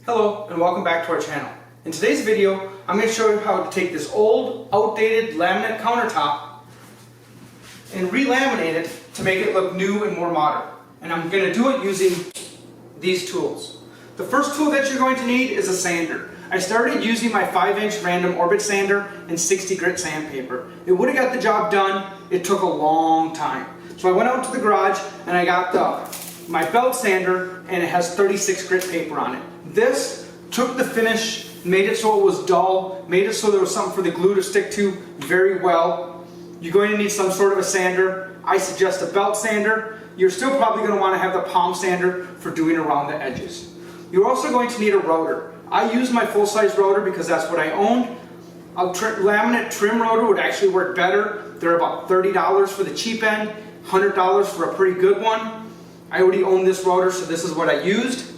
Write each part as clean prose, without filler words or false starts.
Hello and welcome back to our channel. In today's video, I'm going to show you how to take this old, outdated laminate countertop and re-laminate it to make it look new and more modern. And I'm going to do it using these tools. The first tool that you're going to need is a sander. I started using my 5-inch random orbit sander and 60 grit sandpaper. It would have got the job done, it took a long time. So I went out to the garage and I got my belt sander, and it has 36 grit paper on it. This took the finish, made it so it was dull, made it so there was something for the glue to stick to very well. You're going to need some sort of a sander. I suggest a belt sander. You're still probably going to want to have the palm sander for doing around the edges. You're also going to need a router. I use my full-size router because that's what I owned. A laminate trim router would actually work better. They're about $30 for the cheap end, $100 for a pretty good one. I already own this router, so this is what I used.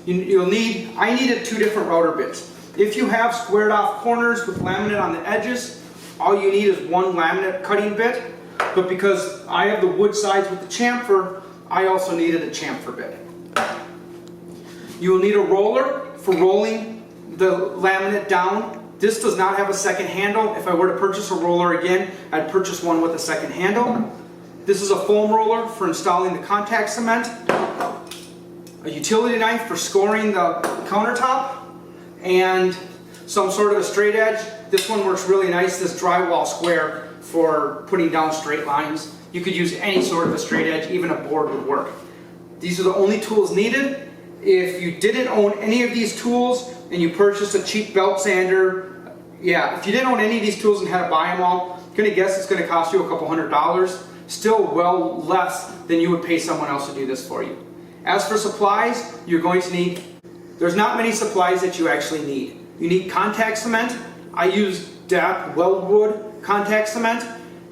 I needed 2 different router bits. If you have squared off corners with laminate on the edges, all you need is 1 laminate cutting bit. But because I have the wood sides with the chamfer, I also needed a chamfer bit. You will need a roller for rolling the laminate down. This does not have a second handle. If I were to purchase a roller again, I'd purchase one with a second handle. This is a foam roller for installing the contact cement, a utility knife for scoring the countertop, and some sort of a straight edge. This one works really nice, this Drywall Square, for putting down straight lines. You could use any sort of a straight edge, even a board would work. These are the only tools needed. If you didn't own any of these tools and you purchased a cheap belt sander, if you didn't own any of these tools and had to buy them all, I'm going to guess it's going to cost you a couple $100. Still well less than you would pay someone else to do this for you. As for supplies, you're going to need, there's not many supplies that you actually need. You need contact cement. I use DAP Weldwood contact cement.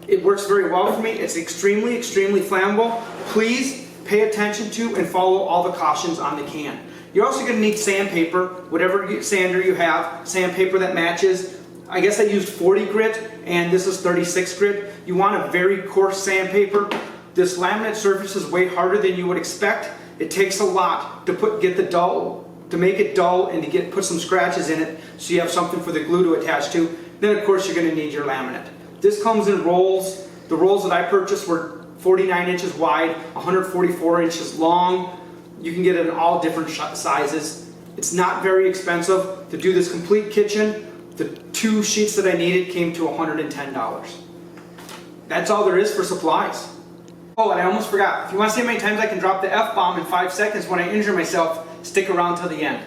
It works very well for me. It's extremely flammable. Please pay attention to and follow all the cautions on the can. You're also going to need sandpaper, whatever sander you have, sandpaper that matches. I guess I used 40 grit and this is 36 grit. You want a very coarse sandpaper. This laminate surface is way harder than you would expect. It takes a lot to make it dull and to put some scratches in it so you have something for the glue to attach to. Then of course you're going to need your laminate. This comes in rolls. The rolls that I purchased were 49 inches wide, 144 inches long. You can get it in all different sizes. It's not very expensive. To do this complete kitchen, the 2 sheets that I needed came to $110. That's all there is for supplies. Oh, and I almost forgot. If you want to see how many times I can drop the F-bomb in 5 seconds when I injure myself, stick around till the end.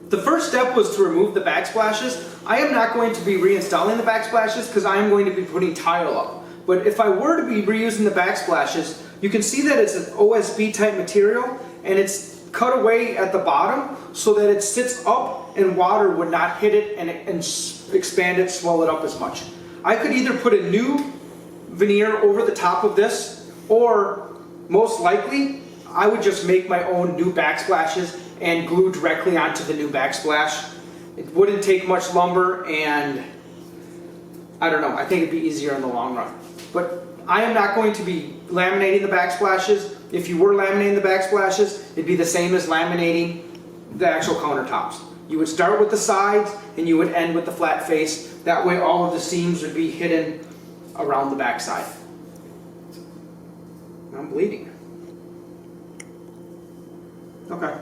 The first step was to remove the backsplashes. I am not going to be reinstalling the backsplashes because I am going to be putting tile up. But if I were to be reusing the backsplashes, you can see that it's an OSB type material and it's cut away at the bottom so that it sits up and water would not hit it and expand it, swell it up as much. I could either put a new veneer over the top of this, or most likely I would just make my own new backsplashes and glue directly onto the new backsplash. It wouldn't take much lumber, and I don't know, I think it'd be easier in the long run. But I am not going to be laminating the backsplashes. If you were laminating the backsplashes, it'd be the same as laminating the actual countertops. You would start with the sides and you would end with the flat face. That way all of the seams would be hidden around the backside. I'm bleeding. Okay.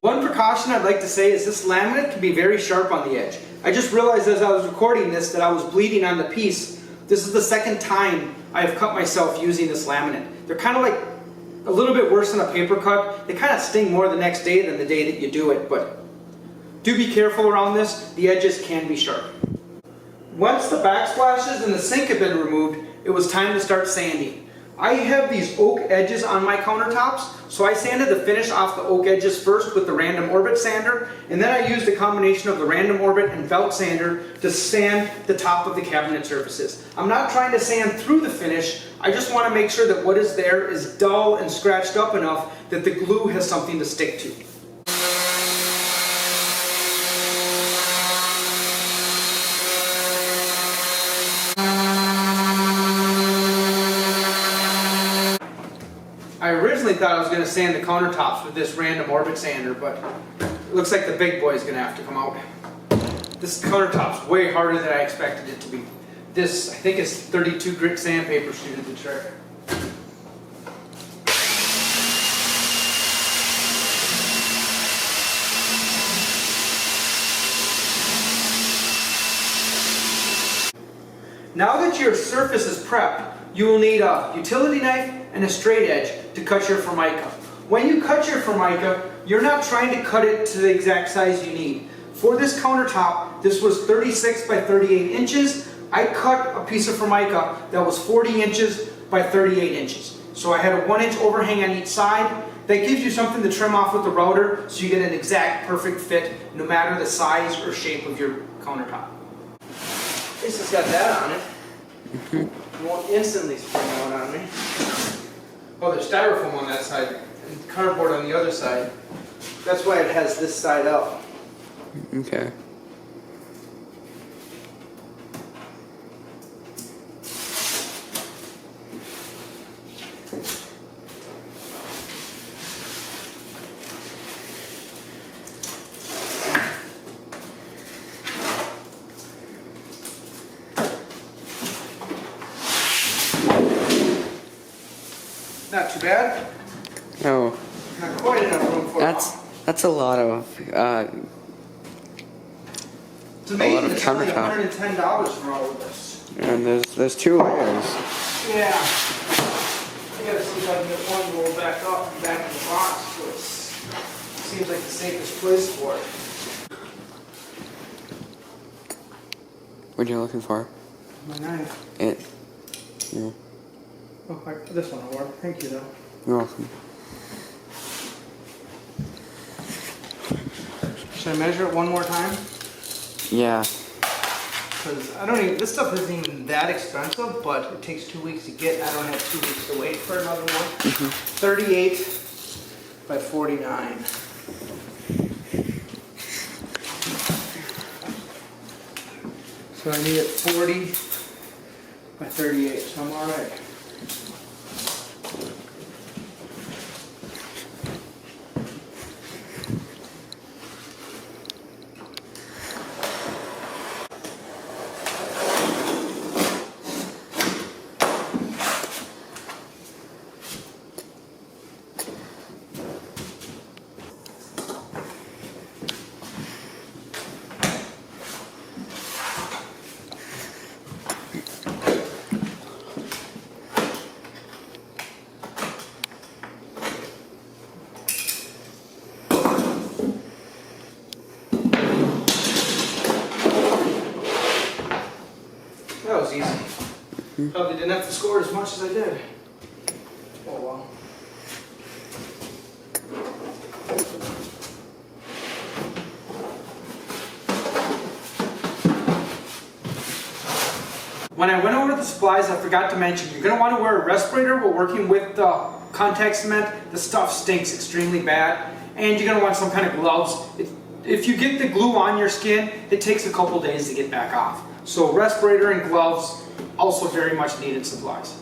One precaution I'd like to say is this laminate can be very sharp on the edge. I just realized as I was recording this that I was bleeding on the piece. This is the second time I have cut myself using this laminate. They're kind of like a little bit worse than a paper cut. They kind of sting more the next day than the day that you do it, but do be careful around this. The edges can be sharp. Once the backsplashes and the sink have been removed, it was time to start sanding. I have these oak edges on my countertops, so I sanded the finish off the oak edges first with the random orbit sander, and then I used a combination of the random orbit and belt sander to sand the top of the cabinet surfaces. I'm not trying to sand through the finish, I just want to make sure that what is there is dull and scratched up enough that the glue has something to stick to. I originally thought I was going to sand the countertops with this random orbit sander, but it looks like the big boy is going to have to come out. This countertop's way harder than I expected it to be. This, I think, is 32 grit sandpaper should do the trick. Now that your surface is prepped, you will need a utility knife and a straight edge to cut your Formica. When you cut your Formica, you're not trying to cut it to the exact size you need. For this countertop, this was 36 by 38 inches. I cut a piece of Formica that was 40 inches by 38 inches. So I had a 1 inch overhang on each side. That gives you something to trim off with the router so you get an exact perfect fit no matter the size or shape of your countertop. At least it's got that on it. It won't instantly spring out on me. Oh, there's styrofoam on that side and cardboard on the other side. That's why it has this side up. Okay. Not too bad. No. Not quite enough room for That's a lot of it's amazing. a lot of it's only countertop. $110 for all of this. And there's 2 layers. Yeah. I gotta see if I can get one roll back up and back in the box, so it seems like the safest place for it. What are you looking for? My knife. Yeah. Oh, this one will work. Thank you, though. You're welcome. Should I measure it one more time? Yeah. Because I don't even, this stuff isn't even that expensive, but it takes 2 weeks to get. I don't have 2 weeks to wait for another one. 38 by 49. So I need it 40 by 38, so I'm all right. That was easy. Probably didn't have to score as much as I did. Oh well. When I went over the supplies, I forgot to mention, you're going to want to wear a respirator while working with the contact cement. The stuff stinks extremely bad. And you're going to want some kind of gloves. If you get the glue on your skin, it takes a couple days to get back off. So respirator and gloves, also very much needed supplies.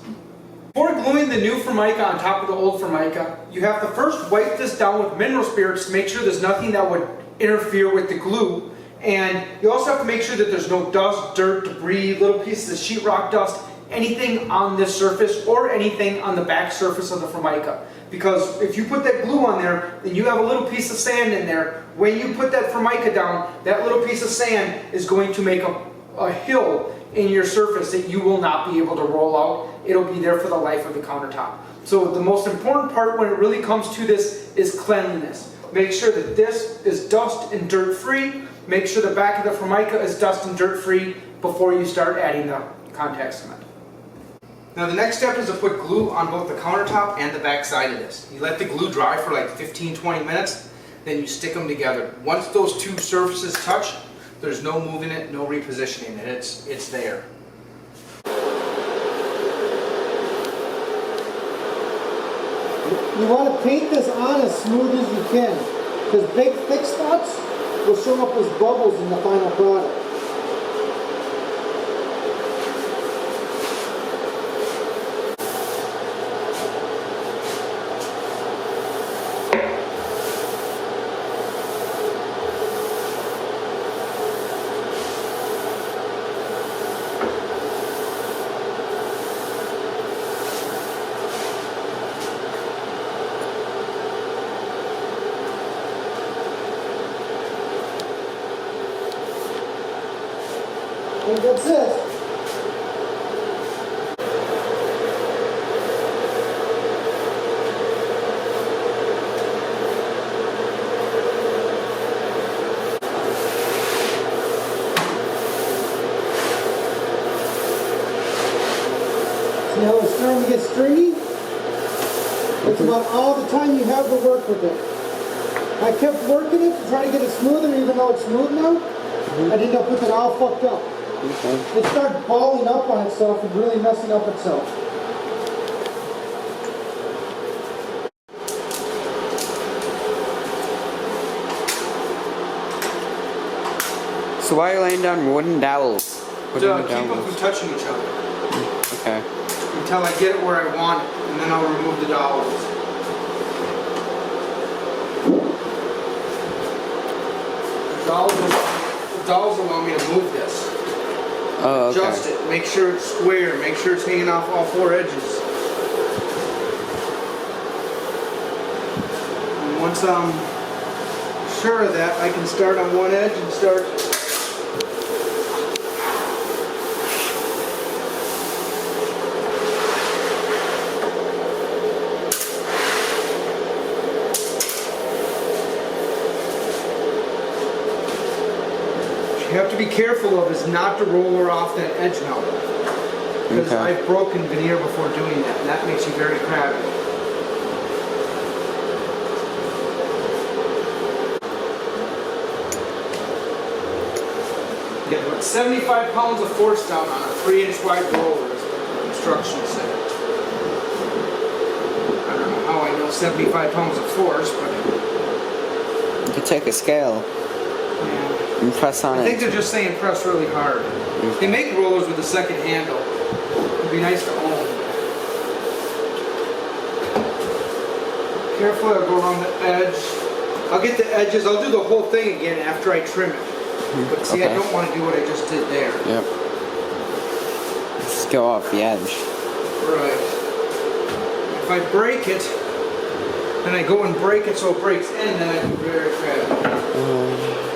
Before gluing the new Formica on top of the old Formica, you have to first wipe this down with mineral spirits to make sure there's nothing that would interfere with the glue. And you also have to make sure that there's no dust, dirt, debris, little pieces of sheetrock dust, anything on this surface or anything on the back surface of the Formica. Because if you put that glue on there, then you have a little piece of sand in there. When you put that Formica down, that little piece of sand is going to make a hill in your surface that you will not be able to roll out. It'll be there for the life of the countertop. So the most important part when it really comes to this is cleanliness. Make sure that this is dust and dirt free. Make sure the back of the Formica is dust and dirt free before you start adding the contact cement. Now the next step is to put glue on both the countertop and the back side of this. You let the glue dry for like 15-20 minutes, then you stick them together. Once those two surfaces touch, there's no moving it, no repositioning it. It's there. You want to paint this on as smooth as you can, because big thick spots will show up as bubbles in the final product. think that's it. See how it's starting to get stringy? It's about all the time you have to work with it. I kept working it to try to get it smoother, even though it's smooth now. I'd end up with it all fucked up. Okay. It started balling up on itself and really messing up itself. So why are you laying down wooden dowels? To keep them from touching each other. Okay. Until I get it where I want it, and then I'll remove the dowels. The dowels allow me to move this. Oh, okay. Adjust it, make sure it's square, make sure it's hanging off all four edges. And once I'm sure of that, I can start on one edge and start. What you have to be careful of is not to roller off that edge now. Because Okay. I've broken veneer before doing that, and that makes you very crabby. Get about 75 pounds of force down on a 3-inch wide roller, is what the instructions say. I don't know how I know 75 pounds of force, but You could take a scale yeah. and press on I think it. they're just saying press really hard. They make rollers with a second handle. It'd be nice to own. Careful, I'll go around the edge. I'll get the edges, I'll do the whole thing again after I trim it. But see, I Okay. don't want to do what I just did there. Yep. Just go off the edge. Right. If I break it, then I go and break it so it breaks in, then I do very crabby.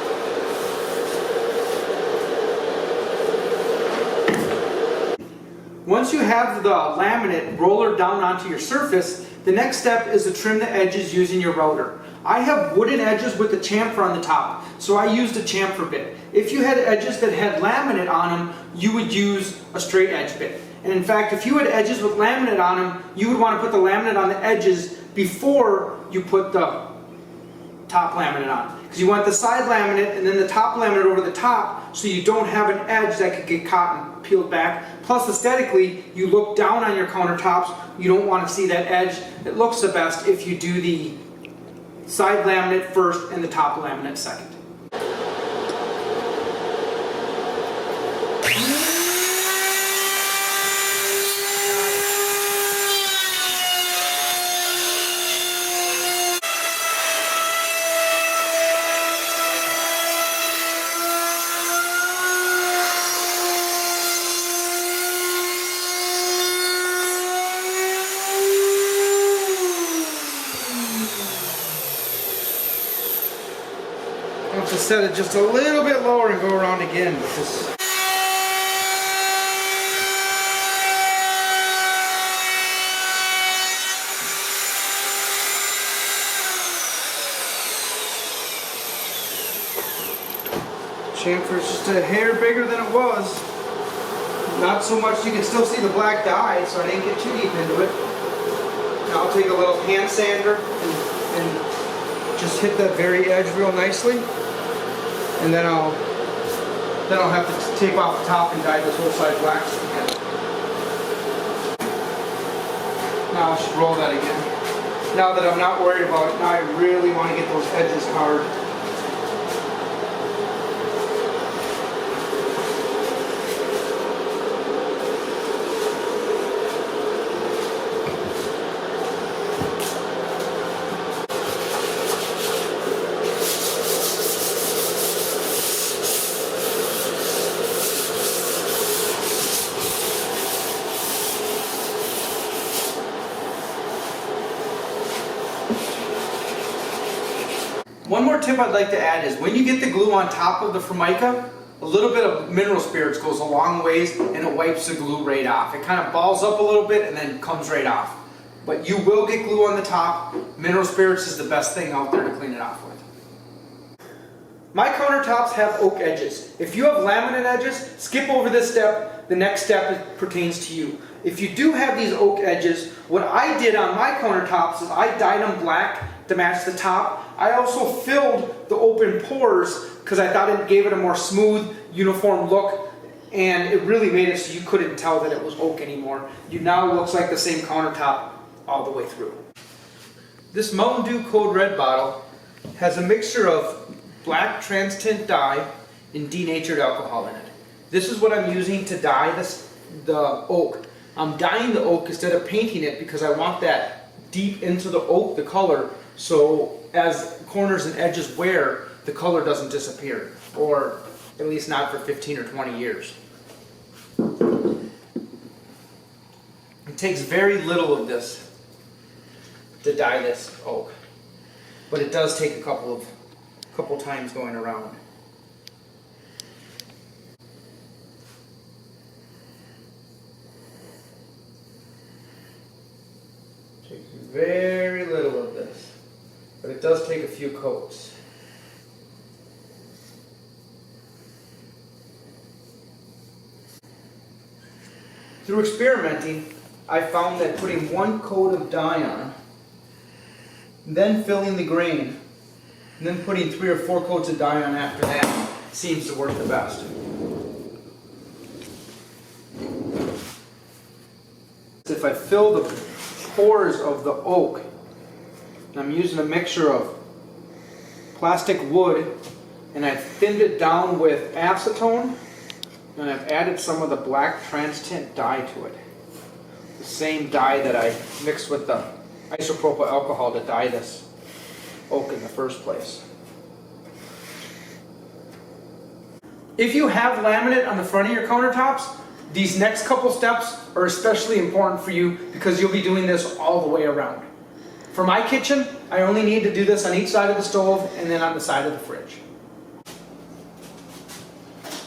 Once you have the laminate roller down onto your surface, the next step is to trim the edges using your router. I have wooden edges with the chamfer on the top, so I used a chamfer bit. If you had edges that had laminate on them, you would use a straight edge bit. And in fact, if you had edges with laminate on them, you would want to put the laminate on the edges before you put the top laminate on. Because you want the side laminate and then the top laminate over the top, so you don't have an edge that could get caught and peeled back. Plus, aesthetically, you look down on your countertops, you don't want to see that edge. It looks the best if you do the side laminate first and the top laminate second. I have to set it just a little bit lower and go around again because chamfer's just a hair bigger than it was. Not so much, you can still see the black dye, so I didn't get too deep into it. Now I'll take a little hand sander and just hit that very edge real nicely. And then I'll have to tape off the top and dye this whole side black again. Now I should roll that again. Now that I'm not worried about it, now I really want to get those edges hard. One more tip I'd like to add is when you get the glue on top of the Formica, a little bit of mineral spirits goes a long ways and it wipes the glue right off. It kind of balls up a little bit and then comes right off. But you will get glue on the top. Mineral spirits is the best thing out there to clean it off with. My countertops have oak edges. If you have laminate edges, skip over this step. The next step pertains to you. If you do have these oak edges, what I did on my countertops is I dyed them black to match the top. I also filled the open pores because I thought it gave it a more smooth, uniform look, and it really made it so you couldn't tell that it was oak anymore. You now looks like the same countertop all the way through. This Mountain Dew Code Red bottle has a mixture of black trans tint dye and denatured alcohol in it. This is what I'm using to dye the oak. I'm dyeing the oak instead of painting it because I want that deep into the oak, the color, so as corners and edges wear, the color doesn't disappear, or at least not for 15 or 20 years. It takes very little of this to dye this oak, but it does take a couple times going around. Takes very little of this, but it does take a few coats. Through experimenting, I found that putting one coat of dye on, then filling the grain, and then putting 3 or 4 coats of dye on after that seems to work the best. If I fill the pores of the oak, and I'm using a mixture of plastic wood, and I've thinned it down with acetone, and I've added some of the black trans tint dye to it. The same dye that I mixed with the isopropyl alcohol to dye this oak in the first place. If you have laminate on the front of your countertops, these next couple steps are especially important for you because you'll be doing this all the way around. For my kitchen, I only need to do this on each side of the stove and then on the side of the fridge.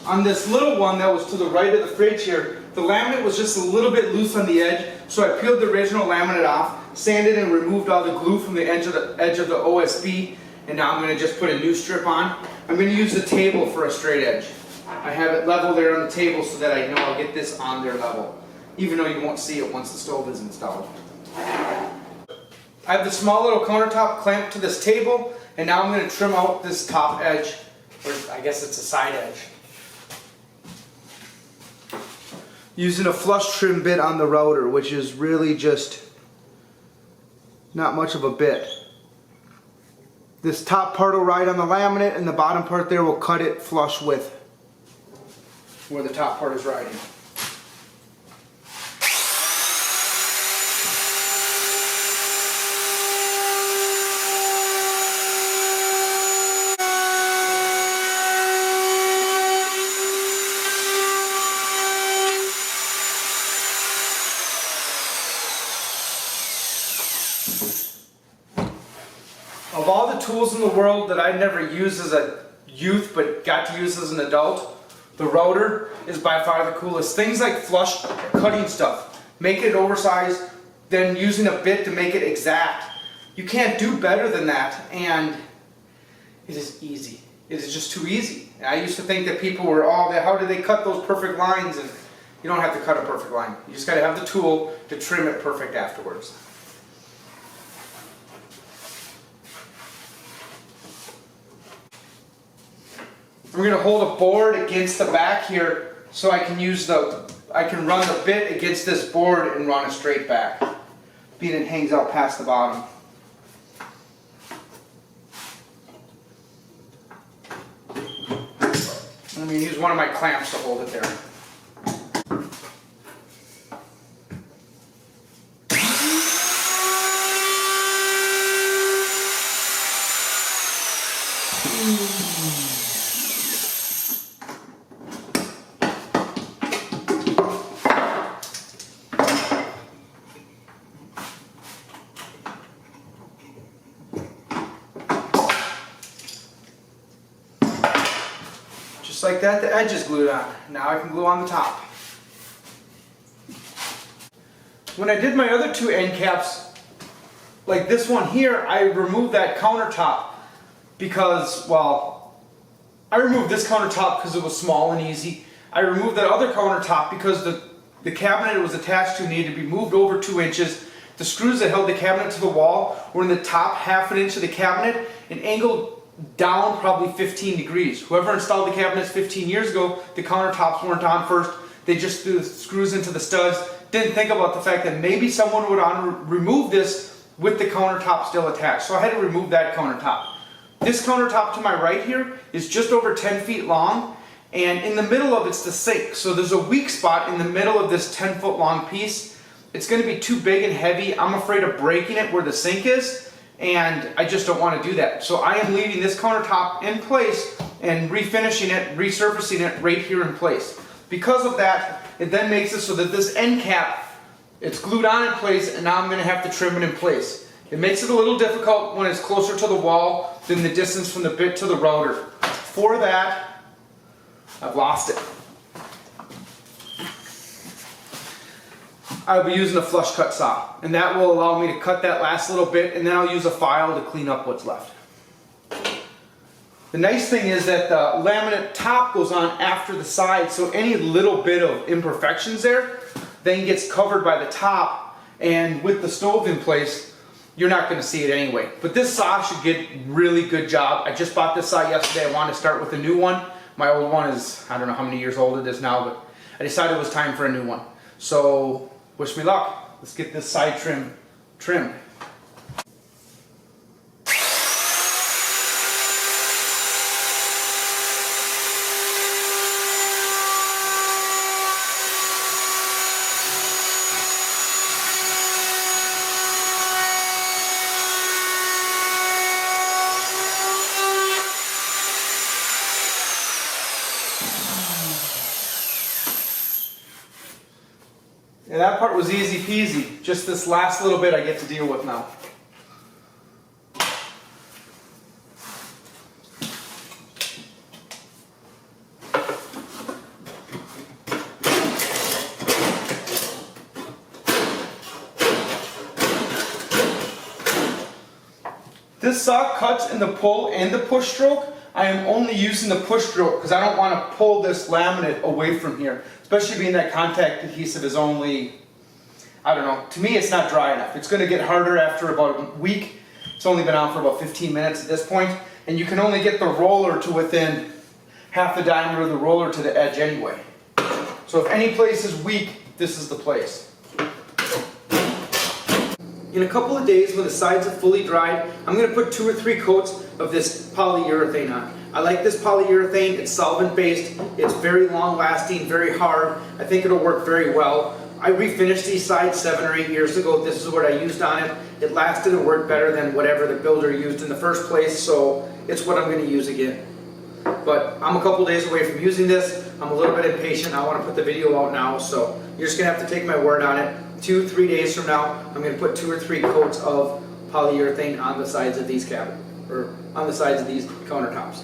On this little one that was to the right of the fridge here, the laminate was just a little bit loose on the edge, so I peeled the original laminate off, sanded and removed all the glue from the edge of the OSB, and now I'm going to just put a new strip on. I'm going to use the table for a straight edge. I have it level there on the table so that I know I'll get this on their level, even though you won't see it once the stove is installed. I have the small little countertop clamped to this table, and now I'm going to trim out this top edge, or I guess it's a side edge. Using a flush trim bit on the router, which is really just not much of a bit. This top part will ride on the laminate and the bottom part there will cut it flush with where the top part is riding. Of all the tools in the world that I never used as a youth but got to use as an adult, the router is by far the coolest. Things like flush cutting stuff, make it oversized, then using a bit to make it exact. You can't do better than that, and it is easy. It is just too easy. I used to think that people were all there, how do they cut those perfect lines? And you don't have to cut a perfect line. You just got to have the tool to trim it perfect afterwards. I'm going to hold a board against the back here so I can run the bit against this board and run a straight back, being it hangs out past the bottom. I'm going to use one of my clamps to hold it there. Just like that, the edge is glued on. Now I can glue on the top. When I did my other two end caps, like this one here, I removed that countertop because, well, I removed this countertop because it was small and easy. I removed that other countertop because the cabinet it was attached to needed to be moved over 2 inches. The screws that held the cabinet to the wall were in the top ½ an inch of the cabinet and angled down probably 15 degrees. Whoever installed the cabinets 15 years ago, the countertops weren't on first. They just threw the screws into the studs. Didn't think about the fact that maybe someone would remove this with the countertop still attached. So I had to remove that countertop. This countertop to my right here is just over 10 feet long, and in the middle of it's the sink. So there's a weak spot in the middle of this 10-foot long piece. It's going to be too big and heavy. I'm afraid of breaking it where the sink is, and I just don't want to do that. So I am leaving this countertop in place and refinishing it, resurfacing it right here in place. Because of that, it then makes it so that this end cap, it's glued on in place, and now I'm going to have to trim it in place. It makes it a little difficult when it's closer to the wall than the distance from the bit to the router. For that, I've lost it. I'll be using a flush cut saw, and that will allow me to cut that last little bit, and then I'll use a file to clean up what's left. The nice thing is that the laminate top goes on after the side, so any little bit of imperfections there then gets covered by the top, and with the stove in place, you're not going to see it anyway. But this saw should get really good job. I just bought this saw yesterday. I wanted to start with a new one. My old one is, I don't know how many years old it is now, but I decided it was time for a new one. So wish me luck. Let's get this side trim trimmed. And that part was easy peasy. Just this last little bit I get to deal with now. This saw cuts in the pull and the push stroke. I am only using the push stroke because I don't want to pull this laminate away from here. Especially being that contact adhesive is only, I don't know, to me it's not dry enough. It's going to get harder after about a week. It's only been on for about 15 minutes at this point, and you can only get the roller to within half the diameter of the roller to the edge anyway. So if any place is weak, this is the place. In a couple of days when the sides are fully dried, I'm going to put 2 or 3 coats of this polyurethane on. I like this polyurethane. It's solvent based, it's very long lasting, very hard. I think it'll work very well. I refinished these sides 7 or 8 years ago. This is what I used on it. It lasted and worked better than whatever the builder used in the first place, so it's what I'm going to use again. But I'm a couple days away from using this. I'm a little bit impatient. I want to put the video out now, so you're just going to have to take my word on it. 2-3 days from now, I'm going to put 2 or 3 coats of polyurethane on the sides of these cabinets, or on the sides of these countertops.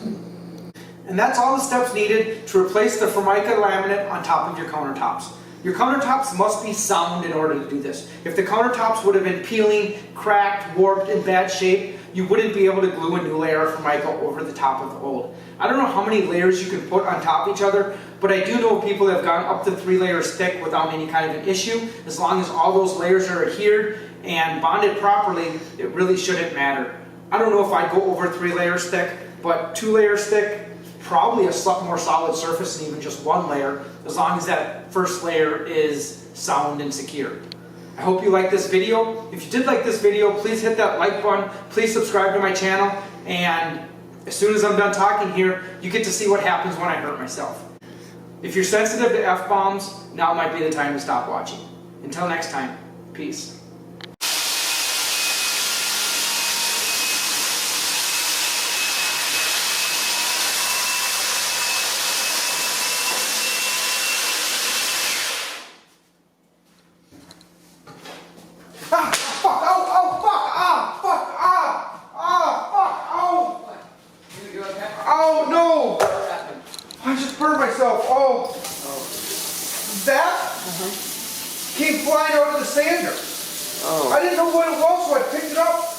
And that's all the steps needed to replace the Formica laminate on top of your countertops. Your countertops must be sound in order to do this. If the countertops would have been peeling, cracked, warped, in bad shape, you wouldn't be able to glue a new layer of Formica over the top of the old. I don't know how many layers you can put on top of each other, but I do know people that have gone up to 3 layers thick without any kind of an issue. As long as all those layers are adhered and bonded properly, it really shouldn't matter. I don't know if I'd go over 3 layers thick, but 2 layers thick, probably a more solid surface than even just 1 layer, as long as that first layer is sound and secure. I hope you liked this video. If you did like this video, please hit that like button, please subscribe to my channel, and as soon as I'm done talking here, you get to see what happens when I hurt myself. If you're sensitive to F-bombs, now might be the time to stop watching. Until next time, peace. Oh no! Why'd you myself, oh, that came flying out of the sander. Oh. I didn't know what it was, so I picked it up.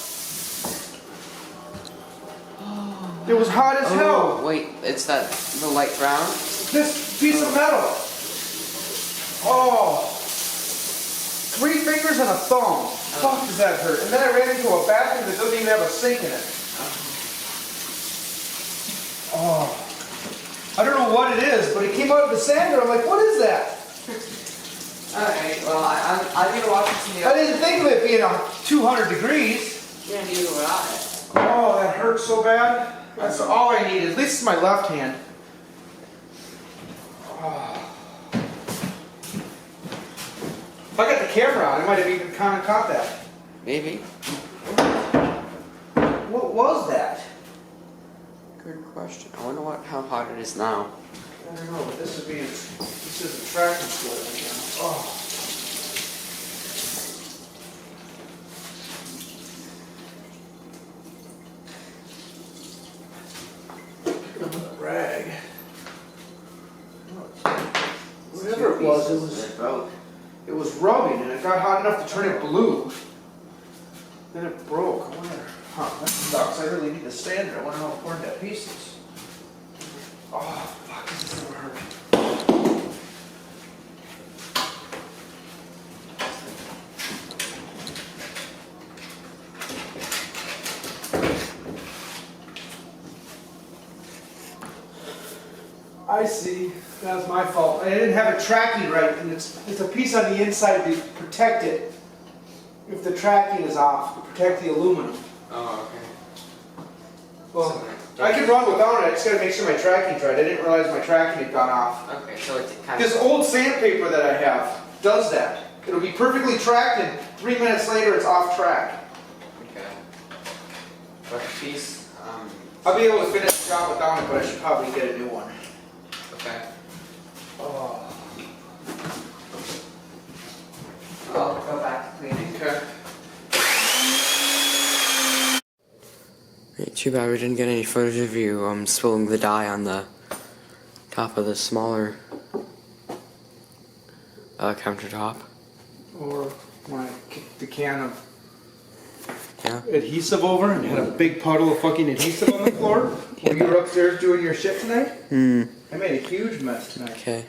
It was hot as hell. Oh, wait, it's the light brown? This piece of metal. Oh. 3 fingers and a thumb. Fuck, does that hurt? And then I ran into a bathroom that doesn't even have a sink in it. Oh. I don't know what it is, but it came out of the sander. I'm like, what is that? Alright, well, I need to watch it from the I didn't think of it being 200 degrees. Yeah, neither would I. Oh, that hurts so bad. That's all I need. At least it's my left hand. Oh. If I got the camera on, I might have even kind of caught that. Maybe. What was that? Good question. I wonder how hot it is now. I don't know, but this is a tracking school again. Oh. Rag. Whatever it was, it was rubbing and it got hot enough to turn it blue. Then it broke. I wonder, that sucks. I really need a sander. I want to know how important that piece is. Oh, fuck, this is gonna hurt. I see. That was my fault. I didn't have it tracking right, and it's a piece on the inside to protect it. If the tracking is off, to protect the aluminum. Oh, okay. Well, I can run without it. I just gotta make sure my tracking's right. I didn't realize my tracking had gone off. Okay, so it's kind This old sandpaper that I have does that. It'll be perfectly tracked, and 3 minutes later it's off track. Okay. But the piece, I'll be able to finish the job without it, but I should probably get a new one. okay. Oh. I'll go back to cleaning. Okay. Too bad we didn't get any footage of you spilling the dye on the top of the smaller countertop. Or when I kicked the can of Yeah. adhesive over and had a big puddle of fucking adhesive on the floor when you were upstairs doing your shit tonight. I made a huge mess tonight. Okay.